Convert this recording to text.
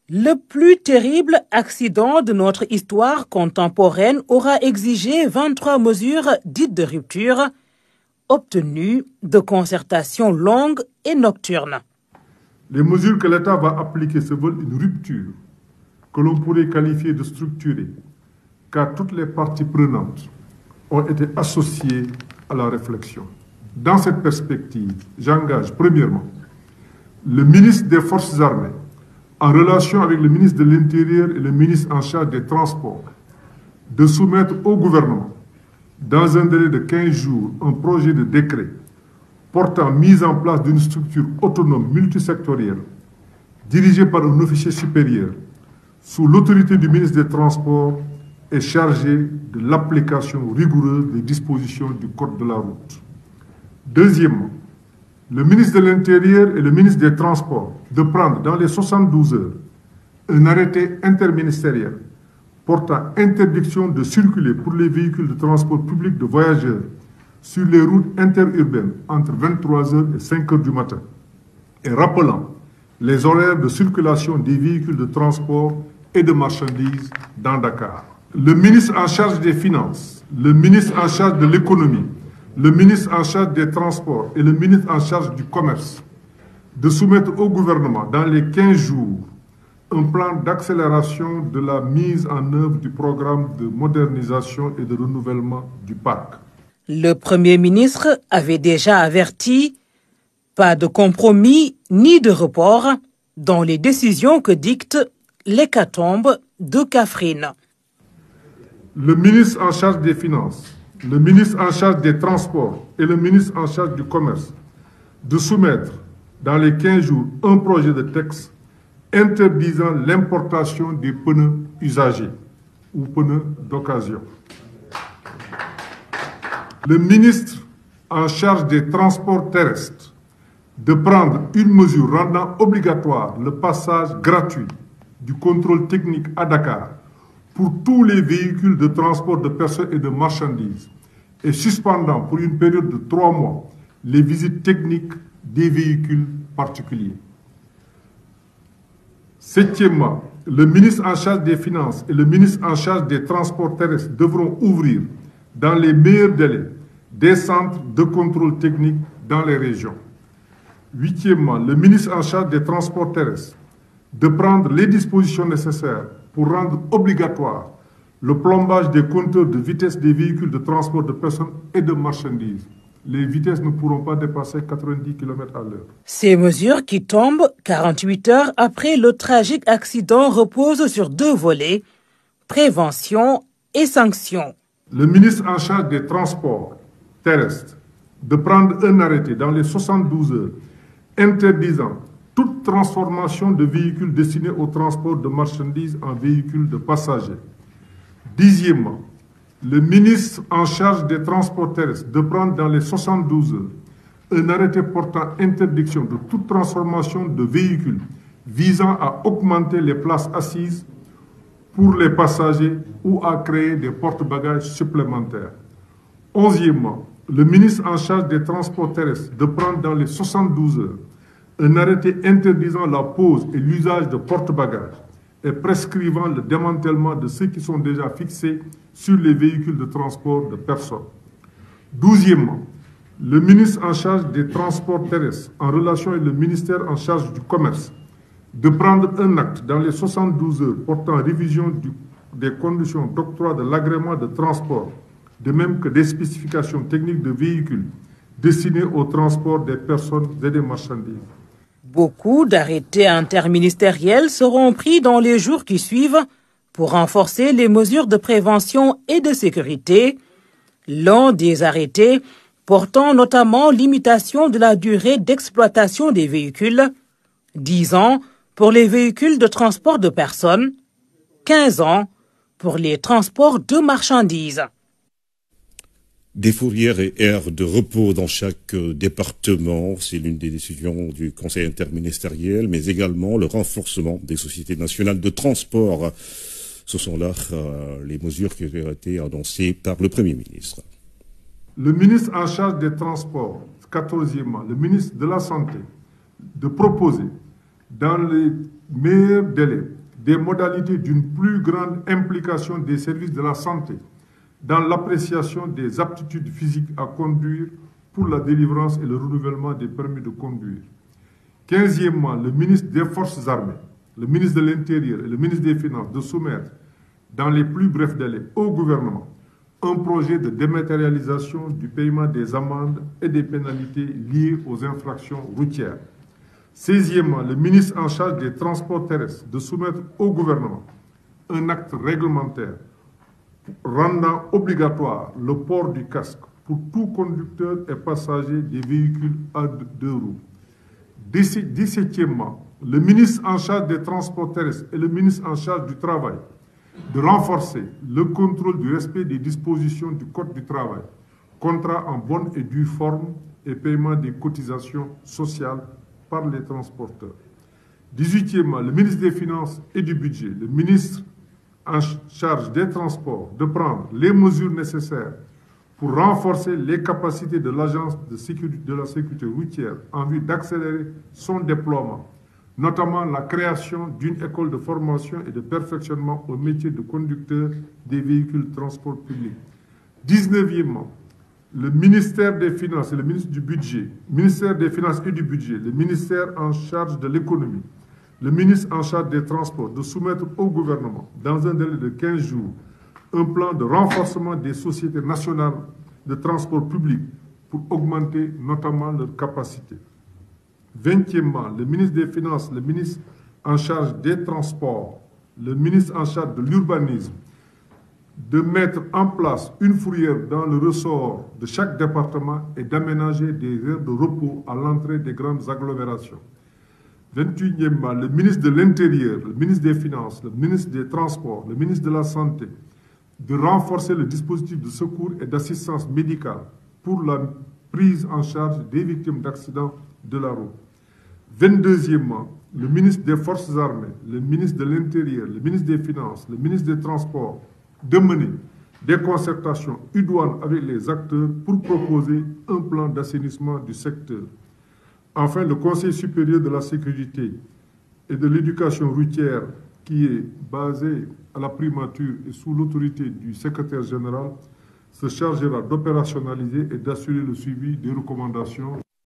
Le plus terrible accident de notre histoire contemporaine aura exigé 23 mesures dites de rupture, obtenues de concertation longue et nocturne. Les mesures que l'État va appliquer se veulent une rupture que l'on pourrait qualifier de structurée, car toutes les parties prenantes ont été associées à la réflexion. Dans cette perspective, j'engage premièrement le ministre des Forces armées, en relation avec le ministre de l'Intérieur et le ministre en charge des Transports, de soumettre au gouvernement, dans un délai de 15 jours, un projet de décret portant mise en place d'une structure autonome multisectorielle, dirigée par un officier supérieur, sous l'autorité du ministre des Transports et chargé de l'application rigoureuse des dispositions du Code de la route. Deuxièmement, le ministre de l'Intérieur et le ministre des Transports de prendre dans les 72 heures un arrêté interministériel portant interdiction de circuler pour les véhicules de transport public de voyageurs sur les routes interurbaines entre 23h et 5h du matin et rappelant les horaires de circulation des véhicules de transport et de marchandises dans Dakar. Le ministre en charge des Finances, le ministre en charge de l'économie, le ministre en charge des Transports et le ministre en charge du Commerce de soumettre au gouvernement dans les 15 jours un plan d'accélération de la mise en œuvre du programme de modernisation et de renouvellement du parc. Le Premier ministre avait déjà averti, pas de compromis ni de report dans les décisions que dicte l'hécatombe de Kaffrine. Le ministre en charge des Finances, le ministre en charge des Transports et le ministre en charge du Commerce de soumettre dans les 15 jours un projet de texte interdisant l'importation des pneus usagés ou pneus d'occasion. Le ministre en charge des transports terrestres de prendre une mesure rendant obligatoire le passage gratuit du contrôle technique à Dakar pour tous les véhicules de transport de personnes et de marchandises et suspendant pour une période de 3 mois les visites techniques des véhicules particuliers. Septièmement, le ministre en charge des Finances et le ministre en charge des Transports terrestres devront ouvrir dans les meilleurs délais des centres de contrôle technique dans les régions. Huitièmement, le ministre en charge des Transports terrestres de prendre les dispositions nécessaires pour rendre obligatoire le plombage des compteurs de vitesse des véhicules de transport de personnes et de marchandises. Les vitesses ne pourront pas dépasser 90 km/h. Ces mesures qui tombent 48 heures après le tragique accident reposent sur 2 volets, prévention et sanction. Le ministre en charge des Transports terrestres de prendre un arrêté dans les 72 heures interdisant toute transformation de véhicules destinés au transport de marchandises en véhicules de passagers. Dixièmement, le ministre en charge des Transports terrestres de prendre dans les 72 heures un arrêté portant interdiction de toute transformation de véhicules visant à augmenter les places assises pour les passagers ou à créer des porte-bagages supplémentaires. Onzièmement, le ministre en charge des Transports terrestres de prendre dans les 72 heures un arrêté interdisant la pose et l'usage de porte-bagages et prescrivant le démantèlement de ceux qui sont déjà fixés sur les véhicules de transport de personnes. Douzièmement, le ministre en charge des Transports terrestres, en relation avec le ministère en charge du Commerce, de prendre un acte dans les 72 heures portant révision des conditions d'octroi de l'agrément de transport, de même que des spécifications techniques de véhicules destinés au transport des personnes et des marchandises. Beaucoup d'arrêtés interministériels seront pris dans les jours qui suivent pour renforcer les mesures de prévention et de sécurité. L'un des arrêtés portant notamment limitation de la durée d'exploitation des véhicules, 10 ans pour les véhicules de transport de personnes, 15 ans pour les transports de marchandises. Des fourrières et aires de repos dans chaque département, c'est l'une des décisions du Conseil interministériel, mais également le renforcement des sociétés nationales de transport. Ce sont là les mesures qui ont été annoncées par le Premier ministre. Le ministre en charge des Transports, 14e, le ministre de la Santé, de proposer dans les meilleurs délais, des modalités d'une plus grande implication des services de la santé dans l'appréciation des aptitudes physiques à conduire pour la délivrance et le renouvellement des permis de conduire. 15e, le ministre des Forces armées, le ministre de l'Intérieur et le ministre des Finances de soumettre dans les plus brefs délais au gouvernement un projet de dématérialisation du paiement des amendes et des pénalités liées aux infractions routières. 16e, le ministre en charge des transports terrestres de soumettre au gouvernement un acte réglementaire rendant obligatoire le port du casque pour tout conducteur et passager des véhicules à deux roues. 17e, le ministre en charge des transports terrestres et le ministre en charge du travail de renforcer le contrôle du respect des dispositions du Code du travail, contrat en bonne et due forme et paiement des cotisations sociales par les transporteurs. 18e, le ministre des Finances et du Budget, le ministre en charge des transports, de prendre les mesures nécessaires pour renforcer les capacités de l'Agence de la sécurité routière en vue d'accélérer son déploiement, notamment la création d'une école de formation et de perfectionnement au métier de conducteur des véhicules de transport public. 19e, le ministère des Finances et le ministre du Budget, ministère des Finances et du Budget, le ministère en charge de l'économie, le ministre en charge des transports, de soumettre au gouvernement, dans un délai de 15 jours, un plan de renforcement des sociétés nationales de transport public pour augmenter notamment leur capacité. 20e, le ministre des Finances, le ministre en charge des transports, le ministre en charge de l'urbanisme, de mettre en place une fourrière dans le ressort de chaque département et d'aménager des aires de repos à l'entrée des grandes agglomérations. 21e, le ministre de l'Intérieur, le ministre des Finances, le ministre des Transports, le ministre de la Santé, de renforcer le dispositif de secours et d'assistance médicale pour la prise en charge des victimes d'accidents de la route. 22e, le ministre des Forces armées, le ministre de l'Intérieur, le ministre des Finances, le ministre des Transports, de mener des concertations idoines avec les acteurs pour proposer un plan d'assainissement du secteur. Enfin, le Conseil supérieur de la sécurité et de l'éducation routière, qui est basé à la primature et sous l'autorité du secrétaire général, se chargera d'opérationnaliser et d'assurer le suivi des recommandations